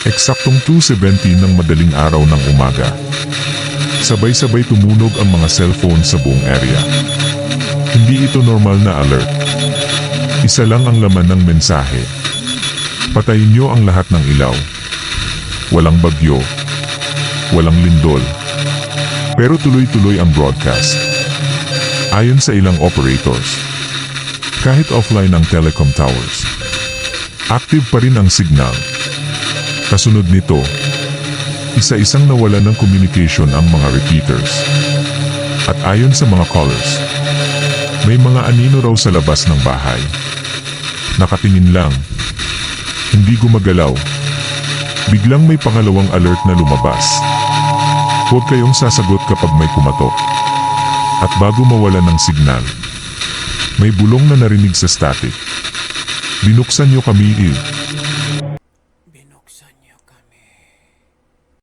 Eksaktong 2:17 ng madaling araw ng umaga. Sabay-sabay tumunog ang mga cellphone sa buong area. Hindi ito normal na alert. Isa lang ang laman ng mensahe. Patayin niyo ang lahat ng ilaw. Walang bagyo. Walang lindol. Pero tuloy-tuloy ang broadcast. Ayon sa ilang operators, kahit offline ang telecom towers, active pa rin ang signal. Kasunod nito, isa-isang nawala ng communication ang mga repeaters. At ayon sa mga callers, may mga anino raw sa labas ng bahay. Nakatingin lang, hindi gumagalaw. Biglang may pangalawang alert na lumabas. Huwag kayong sasagot kapag may kumatok. At bago mawala ng signal, may bulong na narinig sa static. Binuksan niyo kami. Binuksan niyo kami.